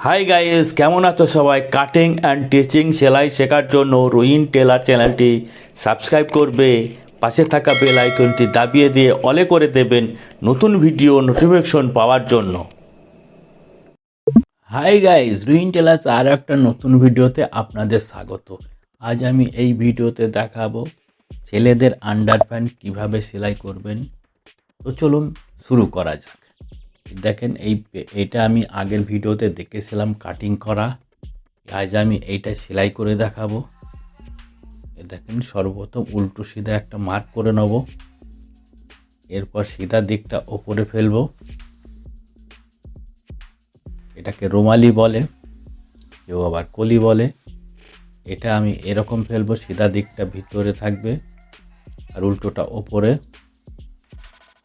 Hi guys, কেমন আছো সবাই? কাটিং অ্যান্ড টিচিং সেলাই শেখার জন্য রোহিন টেলার চ্যানেলটি সাবস্ক্রাইব করবে, পাশে থাকা বেল আইকনটি দাবিয়ে দিয়ে অলে করে দেবেন নতুন ভিডিও নোটিফিকেশন পাওয়ার জন্য। হাই গাইস, রোহিন টেলার্স আর একটা নতুন ভিডিওতে আপনাদের স্বাগত। আজ আমি এই ভিডিওতে দেখাবো ছেলেদের আন্ডার প্যান্ট কীভাবে সেলাই করবেন। তো চলুন শুরু করা যাক। দেখেন এইটা আমি আগের ভিডিওতে দেখেছিলাম কাটিং করা। আজ আমি এইটা সেলাই করে দেখাবো। দেখেন সর্বপ্রথম উল্টো সিধা একটা মার্ক করে নেব, এরপর সিধা দিকটা ওপরে ফেলবো। এটাকে রুমালি বলে, কেউ আবার কলি বলে। এটা আমি এরকম ফেলবো, সিধা দিকটা ভিতরে থাকবে আর উল্টোটা ওপরে।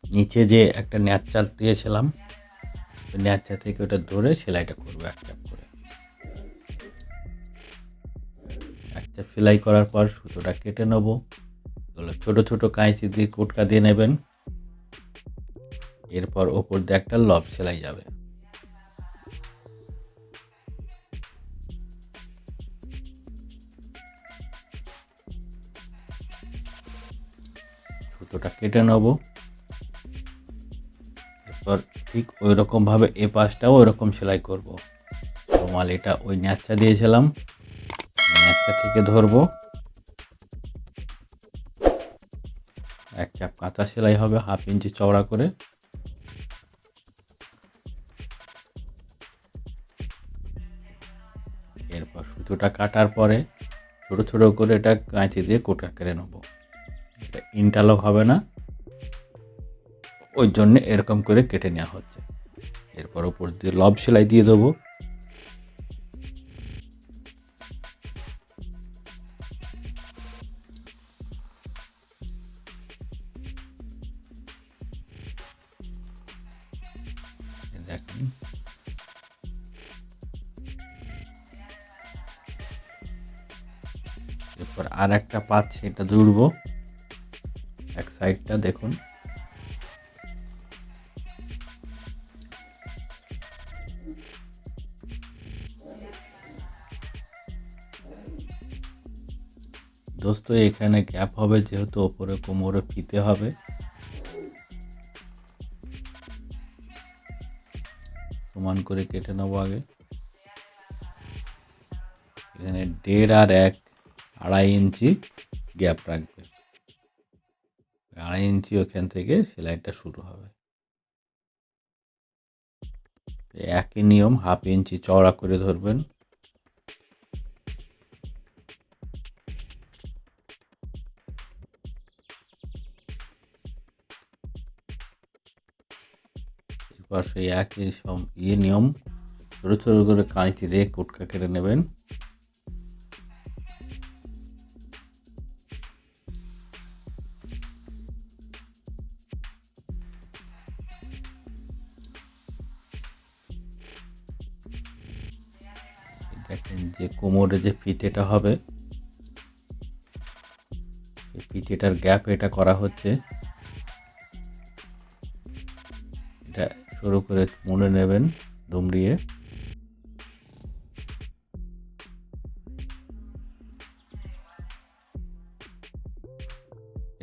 নিচে যে একটা ন্যাচা দিয়েছিলাম, ন্যাচা থেকে ওটা ধরে সেলাইটা করবো এক চাপ করে। এক চাপ সেলাই করার পর সুতোটা কেটে নেব। ছোট ছোট কাঁচি দিয়ে কোটকা দিয়ে নেবেন। এরপর ওপর দিয়ে একটা লব সেলাই যাবে। সুতোটা কেটে নেব। এরপর ঠিক ওই রকমভাবে এ পাশটাও ওইরকম সেলাই করব। রুমাল এটা ওই ন্যাচা দিয়েছিলাম, ন্যাচা থেকে ধরবো। এক চাপ কাঁচা সেলাই হবে 1/2 ইঞ্চি চওড়া করে। এরপর সুতোটা কাটার পরে ছোট ছোট করে এটা কাঁচি দিয়ে কোটকা কেটে নেব। এটা ইন্টারলক হবে না, ওই জন্য এরকম করে কেটে নেওয়া হচ্ছে। এরপর উপর দিয়ে লব সেলাই দিয়ে দেবো। দেখেন এরপর আর একটা পাত সেটা জুড়বো এক সাইডটা। দেখুন দোস্ত, এখানে গ্যাপ হবে যেহেতু ওপরে কোমরে ফিতে হবে। সমান করে কেটে নেবো আগে। এখানে 1.5 আর 1 2.5 ইঞ্চি গ্যাপ রাখবে। 2.5 ইঞ্চি ওখান থেকে সেলাইটা শুরু হবে। একই নিয়ম 1/2 ইঞ্চি চওড়া করে ধরবেন। এরপর সেই একই নিয়ম ছোটো ছোটো করে কাঁচি দিয়ে কোটকা কেটে নেবেন। দেখেন যে কোমরে যে ফিতেটা হবে, এই ফিতেটার গ্যাপ এটা করা হচ্ছে। এটা সরু করে মুড়ে নেবেন দুমড়িয়ে।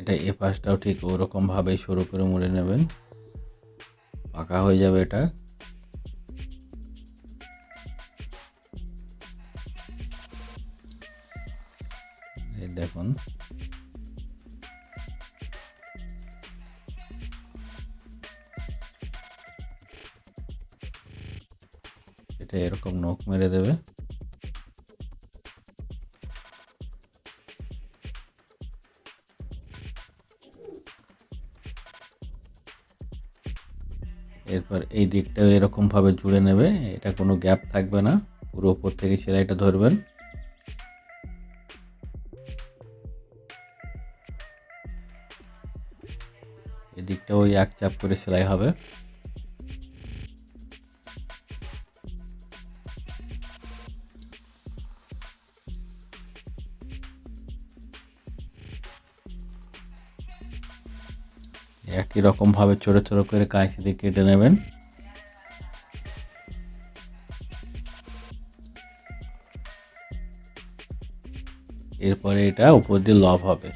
এটা এ পাশটাও ঠিক ওরকম ভাবে সরু করে মুড়ে নেবেন, পাকা হয়ে যাবে এটা। এই দেখুন এটা এরকম নখ মেরে দেবে। এরপর এই দিকটাও এরকম ভাবে জুড়ে নেবে, এটা কোনো গ্যাপ থাকবে না, পুরো উপর থেকে সেলাইটা ধরবেন। এদিকটা ওই এক চাপ করে সেলাই হবে। একই রকম ভাবে ছোট ছোট করে কাঁচি দিয়ে কেটে নেবেন। এরপরে এটা উপর দিয়ে লব হবে,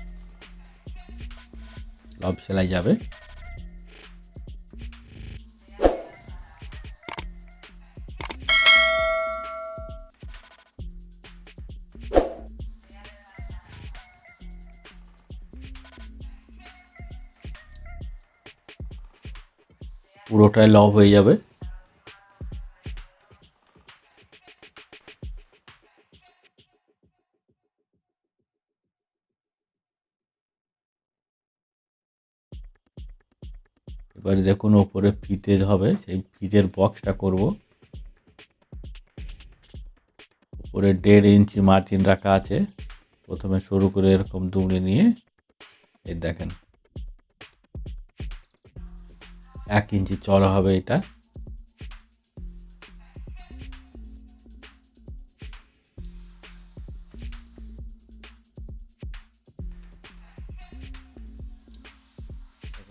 লব সেলাই যাবে। পুরোটাই লব হয়ে যাবে। এবারে দেখুন ওপরে ফিতে হবে, সেই ফিতের বক্সটা করব। উপরে 1.5 ইঞ্চি মার্জিন রাখা আছে। প্রথমে শুরু করে এরকম দুমড়ে নিয়ে এই দেখেন 1 ইঞ্চি চড়া হবে এটা।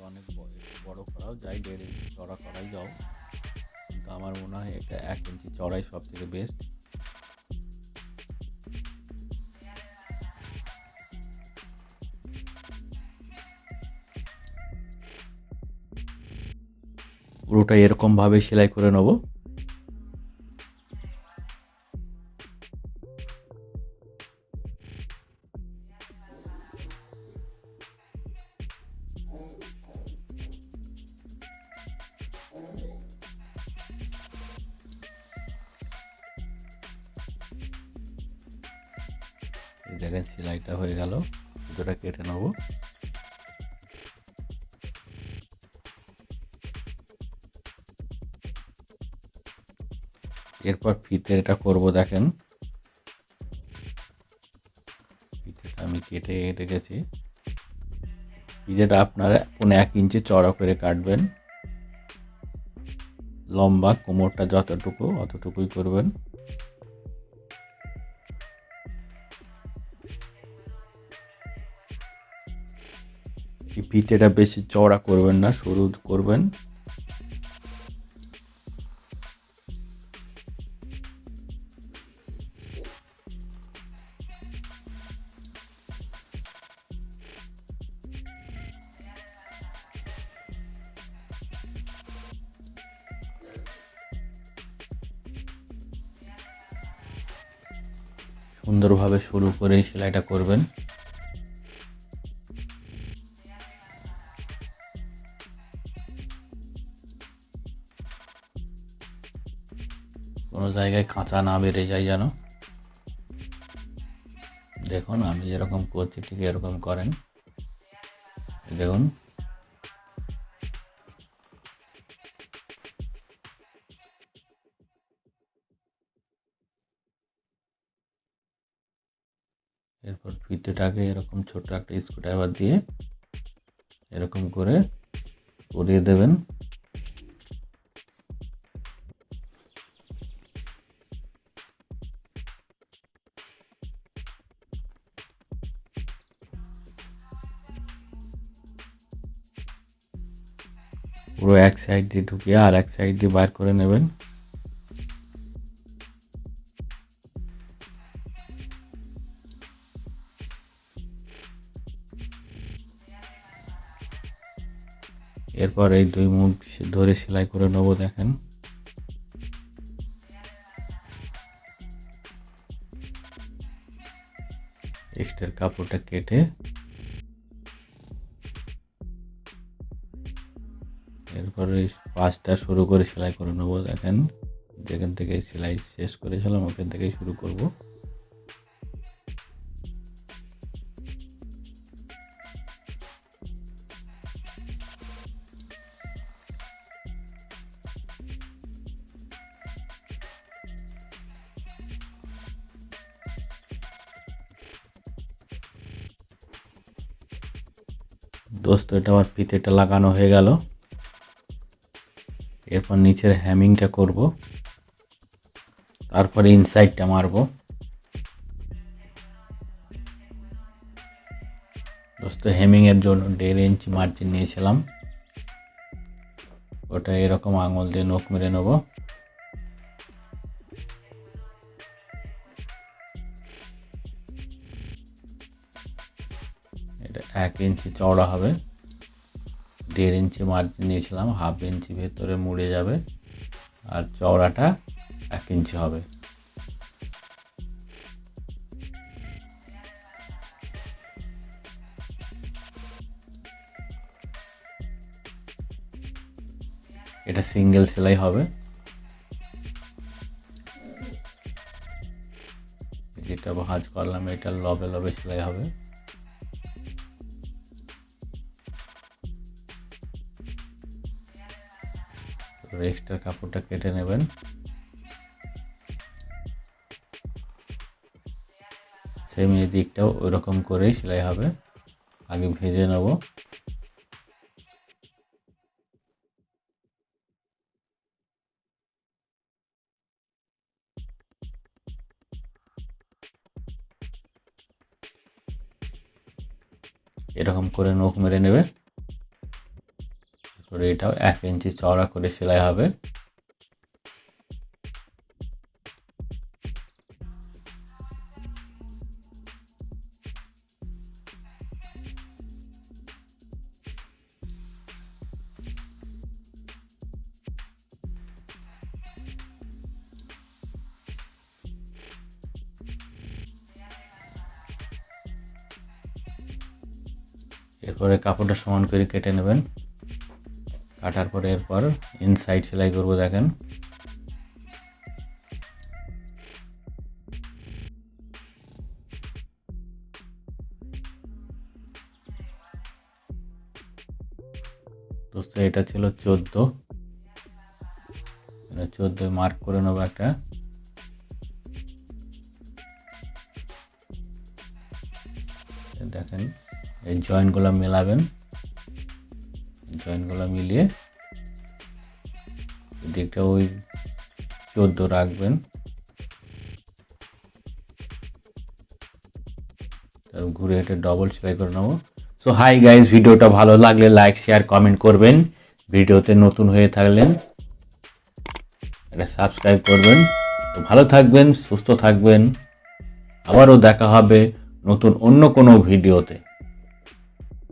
অনেক বড় করাও যায়, 1.5 ইঞ্চি চড়া করাই যাও, কিন্তু আমার মনে হয় এটা 1 ইঞ্চি চড়াই সব থেকে বেস্ট। পুরোটা এরকম ভাবে সেলাই করে নেব। দেখেন সেলাইটা হয়ে গেল, সুতোটা কেটে নেব। এরপর ফিতে এটা করব। দেখেন ফিতেটা আমি কেটে রেখেছি। ফিতেটা আপনারা 1 ইঞ্চি চড়া করে কাটবেন, লম্বা কোমরটা যতটুকু অতটুকুই করবেন। এই ফিতেটা বেশি চওড়া করবেন না, সরু করবেন। সুন্দরভাবে শুরু করে সেলাইটা করবেন। কোনো জায়গায় কাঁচা না বেড়ে যায় যেন। দেখুন আমি যেরকম করছি ঠিক এরকম করেন। দেখুন এরপর ফিতেটাকে এরকম ছোট একটা স্ক্রুড্রাইভার দিয়ে এরকম করে পরিয়ে দেবেন। পুরো এক সাইড দিয়ে ঢুকিয়ে আর এক সাইড দিয়ে বার করে নেবেন। এরপর এই 2 মুখ ধরে সেলাই করে নেব। দেখেন এক্সট্রা কাপড়টা কেটে এরপরে পাঁচটা শুরু করে সেলাই করে নেব। দেখেন যেখান থেকে সেলাই শেষ করেছিলাম ওখান থেকেই শুরু করব। দোস্ত এটা আমার ফিতেটা লাগানো হয়ে গেল। এরপর নিচের হ্যামিংটা করব, তারপরে ইনসাইডটা মারব। দোস্ত হেমিংয়ের জন্য 1.5 ইঞ্চি মার্জিন নিয়েছিলাম, ওটা এরকম আঙুল দিয়ে নখ মেরে নেব। 1 ইঞ্চি চওড়া হবে, 1.5 ইঞ্চি মার্জিন নিয়েছিলাম, হাফ ইঞ্চি ভেতরে মুড়ে যাবে আর চওড়াটা 1 ইঞ্চি হবে। এটা সিঙ্গেল সেলাই হবে। যেটা ভাঁজ করলাম এটা লবে লবে সেলাই হবে। এক্সট্রা কাপড়টা কেটে নেবেন। সেম এই দিকটাও ওই রকম করেই সেলাই হবে। আগে ভেজে নেব। এরকম করে নখ মেরে নেবে। তারপরে এটাও 1 ইঞ্চি চওড়া করে সেলাই হবে। এরপরে কাপড়টা সমান করে কেটে নেবেন। কাটার পরে এরপর ইনসাইড সেলাই করব। দেখেন দোস্ত, এটা ছিল 14, 14 মার্ক করে নেব একটা। দেখেন এই জয়েন্টগুলো মেলাবেন, জয়েন্টগুলো মিলিয়ে দিকটা ওই 14 রাখবেন। তারপর ঘুরে এটা ডবল সেলাই করে নেব। সো হাই গাইস, ভিডিওটা ভালো লাগলে লাইক শেয়ার কমেন্ট করবেন। ভিডিওতে নতুন হয়ে থাকলেন এটা সাবস্ক্রাইব করবেন। তো ভালো থাকবেন, সুস্থ থাকবেন। আবারও দেখা হবে নতুন অন্য কোনো ভিডিওতে।